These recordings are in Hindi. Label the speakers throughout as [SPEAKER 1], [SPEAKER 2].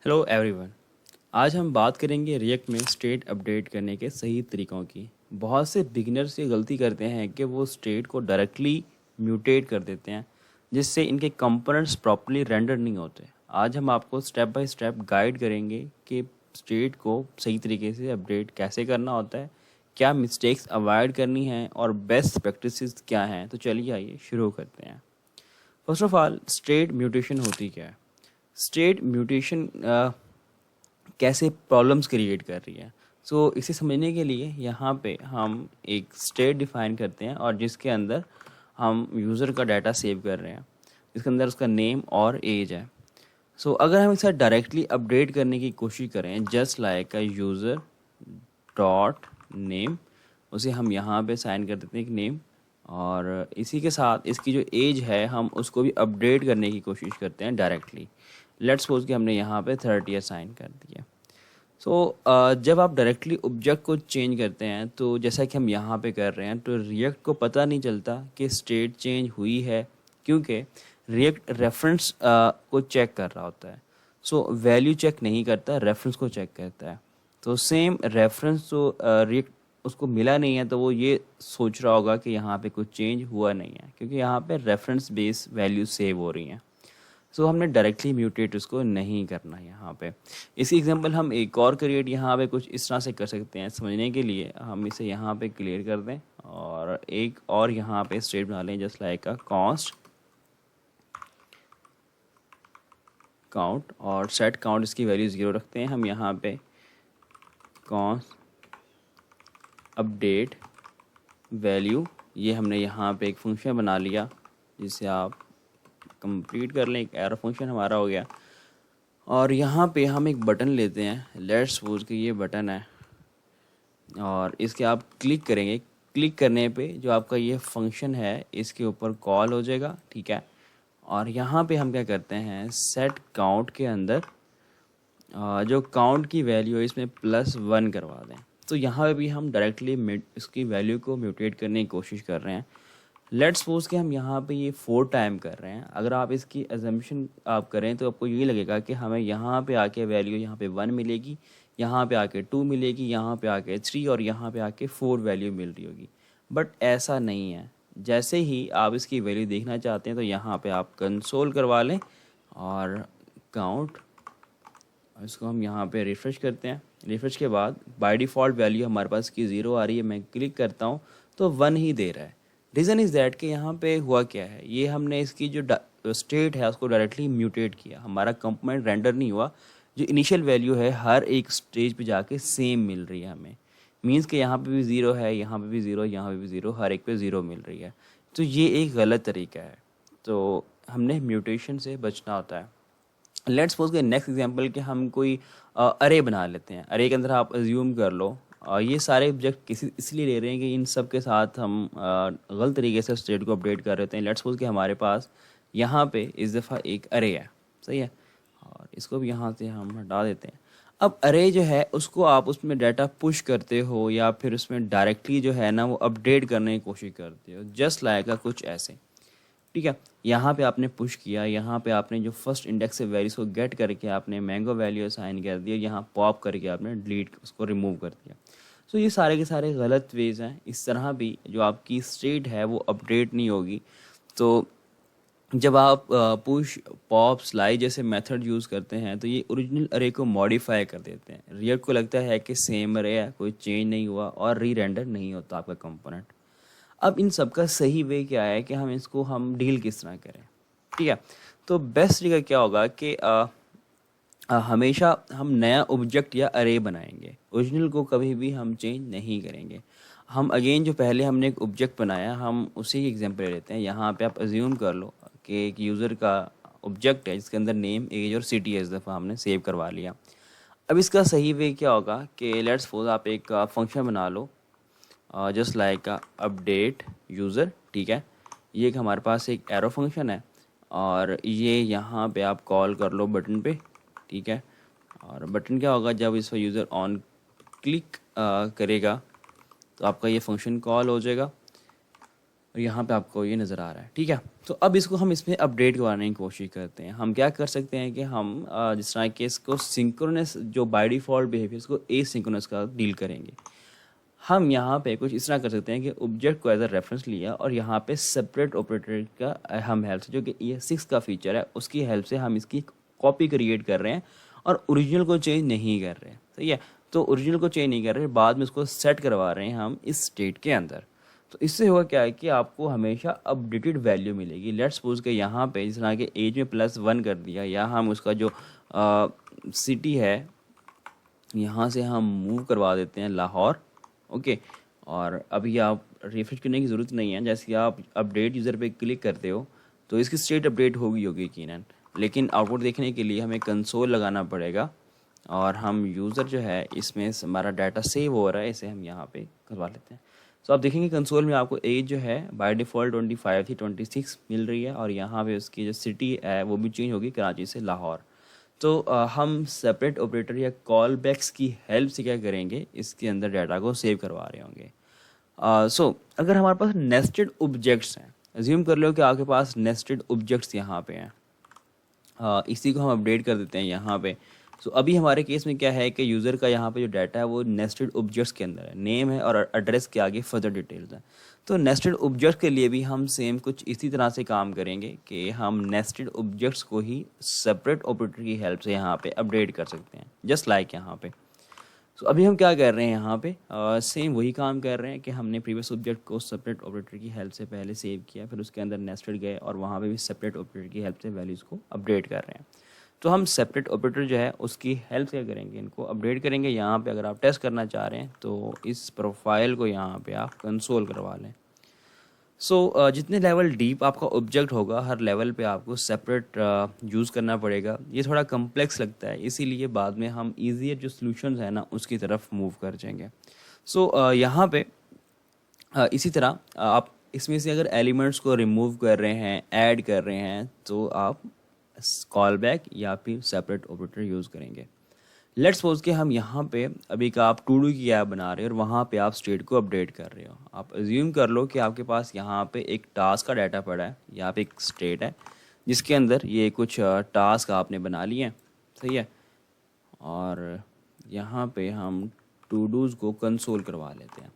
[SPEAKER 1] Hello everyone. आज हम बात करेंगे रिएक्ट में स्टेट अपडेट करने के सही तरीक़ों की। बहुत से बिगिनर्स ये गलती करते हैं कि वो स्टेट को डायरेक्टली म्यूटेट कर देते हैं, जिससे इनके कंपोनेंट्स प्रॉपर्ली रेंडर नहीं होते। आज हम आपको स्टेप बाय स्टेप गाइड करेंगे कि स्टेट को सही तरीके से अपडेट कैसे करना होता है, क्या मिस्टेक्स अवॉइड करनी है और बेस्ट प्रैक्टिसेस क्या हैं। तो चलिए आइए शुरू करते हैं। First of all, state mutation होती क्या है? स्टेट म्यूटेशन कैसे प्रॉब्लम्स क्रिएट कर रही है। इसे समझने के लिए यहाँ पे हम एक स्टेट डिफाइन करते हैं और जिसके अंदर हम यूज़र का डाटा सेव कर रहे हैं, इसके अंदर उसका नेम और एज है। अगर हम इसे डायरेक्टली अपडेट करने की कोशिश करें, जस्ट लाइक अ यूज़र डॉट नेम, उसे हम यहाँ पे साइन कर देते हैं एक नेम, और इसी के साथ इसकी जो एज है हम उसको भी अपडेट करने की कोशिश करते हैं डायरेक्टली। लेट्स सपोज कि हमने यहाँ पे 30 असाइन कर दिया। जब आप डायरेक्टली ऑब्जेक्ट को चेंज करते हैं, तो जैसा कि हम यहाँ पे कर रहे हैं, तो रिएक्ट को पता नहीं चलता कि स्टेट चेंज हुई है, क्योंकि रिएक्ट रेफरेंस को चेक कर रहा होता है। वैल्यू चेक नहीं करता, रेफरेंस को चेक करता है। तो सेम रेफरेंस तो रिएक्ट उसको मिला नहीं है, तो वो ये सोच रहा होगा कि यहाँ पे कुछ चेंज हुआ नहीं है, क्योंकि यहाँ पे रेफरेंस बेस वैल्यू सेव हो रही हैं। हमने डायरेक्टली म्यूटेट उसको नहीं करना है यहाँ पे। इसी एग्जांपल हम एक और क्रिएट यहाँ पे कुछ इस तरह से कर सकते हैं। समझने के लिए हम इसे यहाँ पे क्लियर कर दें और एक और यहाँ पे स्टेट बना लें, just like a cost count, और सेट काउंट इसकी वैल्यू 0 रखते हैं हम यहाँ पे। कॉस्ट अपडेट वैल्यू, ये हमने यहाँ पे एक फंक्शन बना लिया जिसे आप कंप्लीट कर लें। एक एरो फंक्शन हमारा हो गया। और यहाँ पे हम एक बटन लेते हैं, लेट्स सपोज कि ये बटन है, और इसके आप क्लिक करेंगे। क्लिक करने पे जो आपका ये फंक्शन है इसके ऊपर कॉल हो जाएगा, ठीक है। और यहाँ पे हम क्या करते हैं, सेट काउंट के अंदर जो काउंट की वैल्यू है इसमें +1 करवा दें। तो यहाँ पे भी हम डायरेक्टली इसकी वैल्यू को म्यूटेट करने की कोशिश कर रहे हैं। लेट्स सपोज कि हम यहाँ पे ये 4 टाइम कर रहे हैं। अगर आप इसकी अजम्पशन आप करें तो आपको ये लगेगा कि हमें यहाँ पे आके वैल्यू यहाँ पे 1 मिलेगी, यहाँ पे आके 2 मिलेगी, यहाँ पे आके 3 और यहाँ पे आके 4 वैल्यू मिल रही होगी। बट ऐसा नहीं है। जैसे ही आप इसकी वैल्यू देखना चाहते हैं तो यहाँ पे आप कंसोल करवा लें और काउंट, इसको हम यहाँ पे रिफ़्रेश करते हैं। रिफ़्रेश के बाद बाय डिफ़ॉल्ट वैल्यू हमारे पास की 0 आ रही है। मैं क्लिक करता हूँ तो 1 ही दे रहा है। रीज़न इज़ दैट कि यहाँ पे हुआ क्या है, ये हमने इसकी जो स्टेट है उसको डायरेक्टली म्यूटेट किया। हमारा कंपोनेंट रेंडर नहीं हुआ। जो इनिशियल वैल्यू है हर एक स्टेज पे जाके सेम मिल रही है हमें। मीन्स कि यहाँ पे भी 0 है, यहाँ पे भी 0, यहाँ पे भी 0, हर एक पे 0 मिल रही है। तो ये एक गलत तरीका है। तो हमने म्यूटेशन से बचना होता है। लेट्स सपोज के नेक्स्ट एग्जांपल कि हम कोई अरे बना लेते हैं। अरे के अंदर आप अज्यूम कर लो ये सारे ऑब्जेक्ट किसी इसलिए ले रहे हैं कि इन सब के साथ हम गलत तरीके से स्टेट को अपडेट कर रहे हैं। लेट्स सपोज कि हमारे पास यहाँ पे इस दफ़ा एक अरे है, सही है, और इसको भी यहाँ से हम हटा देते हैं। अब अरे जो है उसको आप उसमें डाटा पुश करते हो या फिर उसमें डायरेक्टली जो है ना वो अपडेट करने की कोशिश करते हो, जस्ट लाइक कुछ ऐसे, ठीक है। यहाँ पे आपने पुश किया, यहाँ पे आपने जो फर्स्ट इंडेक्स से वैल्यूज को गेट करके आपने मैंगो वैल्यू असाइन कर दिया, यहाँ पॉप करके आपने डिलीट उसको रिमूव कर दिया। ये सारे के सारे गलत वेज हैं। इस तरह भी जो आपकी स्टेट है वो अपडेट नहीं होगी। तो जब आप पुश पॉप स्लाइड जैसे मेथड यूज़ करते हैं तो ये ओरिजिनल अरे को मॉडिफाई कर देते हैं। रिएक्ट को लगता है कि सेम अरे है, कोई चेंज नहीं हुआ और री रेंडर नहीं होता आपका कंपोनेंट। अब इन सब का सही वे क्या है कि हम डील किस तरह करें, ठीक है। तो बेस्ट तरीका क्या होगा कि हमेशा हम नया ऑब्जेक्ट या अरे बनाएंगे, ओरिजिनल को कभी भी हम चेंज नहीं करेंगे। हम अगेन जो पहले हमने एक ऑब्जेक्ट बनाया हम उसी की एग्जांपल ले लेते हैं। यहाँ पे आप अज्यूम कर लो कि एक यूज़र का ऑब्जेक्ट है जिसके अंदर नेम, एज और सिटी है, इस दफ़ा हमने सेव करवा लिया। अब इसका सही वे क्या होगा कि लेट्स सपोज आप एक फंक्शन बना लो जस्ट लाइक अपडेट यूज़र, ठीक है। ये एक हमारे पास एक एरो फंक्शन है और ये यहाँ पे आप कॉल कर लो बटन पे, ठीक है। और बटन क्या होगा, जब इस पर यूज़र ऑन क्लिक करेगा तो आपका ये फंक्शन कॉल हो जाएगा। और यहाँ पे आपको ये नज़र आ रहा है, ठीक है। तो अब इसको हम इसमें अपडेट करवाने की कोशिश करते हैं। हम क्या कर सकते हैं कि हम जिस तरह के इसको सिंक्रोनस जो बाय डिफ़ॉल्ट बिहेवियर इसको एसिंक्रोनस का डील करेंगे। हम यहाँ पे कुछ इस तरह कर सकते हैं कि ऑब्जेक्ट को एज अ रेफरेंस लिया और यहाँ पे सेपरेट ऑपरेटर का हम हेल्प से, जो कि ES6 का फीचर है, उसकी हेल्प से हम इसकी कॉपी क्रिएट कर रहे हैं और ओरिजिनल को चेंज नहीं कर रहे हैं, सही है। तो ओरिजिनल को चेंज नहीं कर रहे, बाद में उसको सेट करवा रहे हैं हम इस स्टेट के अंदर। तो इससे होगा क्या है कि आपको हमेशा अपडेटेड वैल्यू मिलेगी। लेट्स सपोज के यहाँ पे जिस तरह के एज में +1 कर दिया, या हम उसका जो सिटी है यहाँ से हम मूव करवा देते हैं लाहौर, ओके। और अभी आप रिफ्रेश करने की ज़रूरत नहीं है, जैसे आप अपडेट यूज़र पे क्लिक करते हो तो इसकी स्टेट अपडेट होगी यकीनन, लेकिन आउटपुट देखने के लिए हमें कंसोल लगाना पड़ेगा और हम यूज़र जो है इसमें हमारा डाटा सेव हो रहा है, इसे हम यहाँ पे करवा लेते हैं। तो आप देखेंगे कंसोल में आपको एज जो है बाय डिफ़ॉल्ट 25 थी, 26 मिल रही है, और यहाँ पे उसकी जो सिटी है वो भी चेंज होगी कराची से लाहौर। तो हम सेपरेट ऑपरेटर या कॉल बैक्स की हेल्प से क्या करेंगे, इसके अंदर डाटा को सेव करवा रहे होंगे। सो अगर हमारे पास नेस्टेड ऑब्जेक्ट्स हैं, अज्यूम कर लो कि आपके पास नेस्टेड ऑब्जेक्ट्स यहाँ पे हैं, इसी को हम अपडेट कर देते हैं यहाँ पे। सो अभी हमारे केस में क्या है कि यूज़र का यहाँ पे जो डाटा है वो नेस्टेड ऑब्जेक्ट्स के अंदर है, नेम है और एड्रेस के आगे फर्दर डिटेल्स हैं। तो नेस्टेड ऑब्जेक्ट के लिए भी हम सेम कुछ इसी तरह से काम करेंगे कि हम नेस्टेड ऑब्जेक्ट्स को ही सेपरेट ऑपरेटर की हेल्प से यहाँ पे अपडेट कर सकते हैं, जस्ट लाइक यहाँ पे। सो अभी हम क्या कर रहे हैं यहाँ पे, सेम वही काम कर रहे हैं कि हमने प्रीवियस ऑब्जेक्ट को सेपरेट ऑपरेटर की हेल्प से पहले सेव किया, फिर उसके अंदर नेस्टेड गए और वहाँ पे भी सेपरेट ऑपरेटर की हेल्प से वैल्यूज़ को अपडेट कर रहे हैं। तो हम सेपरेट ऑपरेटर जो है उसकी हेल्प क्या करेंगे, इनको अपडेट करेंगे। यहाँ पे अगर आप टेस्ट करना चाह रहे हैं तो इस प्रोफाइल को यहाँ पे आप कंसोल करवा लें। सो जितने लेवल डीप आपका ऑब्जेक्ट होगा, हर लेवल पे आपको सेपरेट यूज़ करना पड़ेगा। ये थोड़ा कम्प्लेक्स लगता है, इसीलिए बाद में हम ईजियर जो सॉल्यूशंस है ना उसकी तरफ मूव कर जाएंगे। सो यहाँ पे इसी तरह आप इसमें से अगर एलिमेंट्स को रिमूव कर रहे हैं, ऐड कर रहे हैं, तो आप कॉल बैक या फिर सेपरेट ऑपरेटर यूज़ करेंगे। लेट्स सपोज कि हम यहाँ पे अभी का आप टू डू की ऐप बना रहे हो और वहाँ पे आप स्टेट को अपडेट कर रहे हो। आप अज्यूम कर लो कि आपके पास यहाँ पे एक टास्क का डाटा पड़ा है, यहाँ पे एक स्टेट है जिसके अंदर ये कुछ टास्क आपने बना लिए हैं, सही है। और यहाँ पे हम टू डूज़ को कंसोल करवा लेते हैं।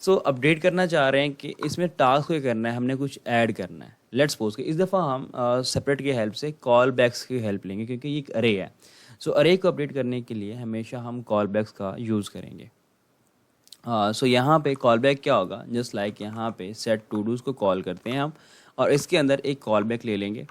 [SPEAKER 1] सो अपडेट करना चाह रहे हैं कि इसमें टास्क को करना है, हमने कुछ ऐड करना है। लेट्स सपोज कि इस दफ़ा हम सेपरेट की हेल्प से कॉल बैक्स की हेल्प लेंगे, क्योंकि ये एक अरे है। सो अरे को अपडेट करने के लिए हमेशा हम कॉल बैक्स का यूज़ करेंगे। सो यहाँ पे कॉल बैक क्या होगा, जस्ट लाइक यहाँ पे सेट टू डूज़ को कॉल करते हैं हम और इसके अंदर एक कॉल बैक ले लेंगे,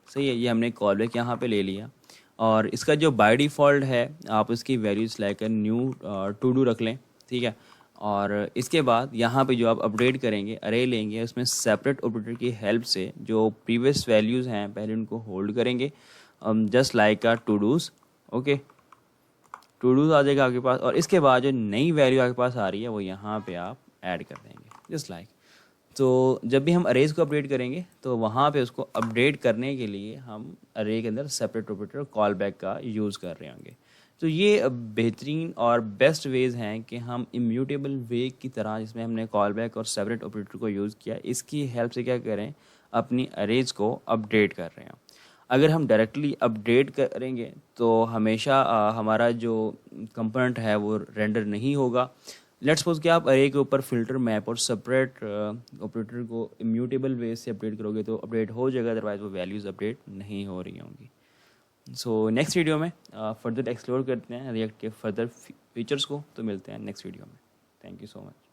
[SPEAKER 1] सही है। ये हमने कॉल बैक यहाँ पे ले लिया और इसका जो बाय डिफ़ॉल्ट है आप उसकी values like new to do रख लें, ठीक है। और इसके बाद यहाँ पे जो आप अपडेट करेंगे, अरे लेंगे, उसमें सेपरेट ऑपरेटर की हेल्प से जो प्रीवियस वैल्यूज़ हैं पहले उनको होल्ड करेंगे, just like to dos, okay. To dos आ जाएगा आपके पास और इसके बाद जो नई वैल्यू आपके पास आ रही है वो यहाँ पे आप ऐड कर देंगे, जस्ट लाइक। तो जब भी हम अरेज को अपडेट करेंगे तो वहाँ पे उसको अपडेट करने के लिए हम अरे के अंदर सेपरेट ऑपरेटर कॉल बैक का यूज़ कर रहे होंगे। तो ये बेहतरीन और बेस्ट वेज़ हैं कि हम इम्यूटेबल वे की तरह, जिसमें हमने कॉल बैक और सेपरेट ऑपरेटर को यूज़ किया, इसकी हेल्प से क्या करें, अपनी अरेज को अपडेट कर रहे हैं। अगर हम डायरेक्टली अपडेट करेंगे तो हमेशा हमारा जो कंपोनेंट है वो रेंडर नहीं होगा। लेट्स सपोज कि आप अरे के ऊपर फिल्टर मैप और सेपरेट ऑपरेटर को इम्यूटेबल वे से अपडेट करोगे तो अपडेट हो जाएगा, अदरवाइज वो वैल्यूज़ अपडेट नहीं हो रही होंगी। सो नेक्स्ट वीडियो में फर्दर एक्सप्लोर करते हैं रिएक्ट के फर्दर फीचर्स को, तो मिलते हैं नेक्स्ट वीडियो में। Thank you so much.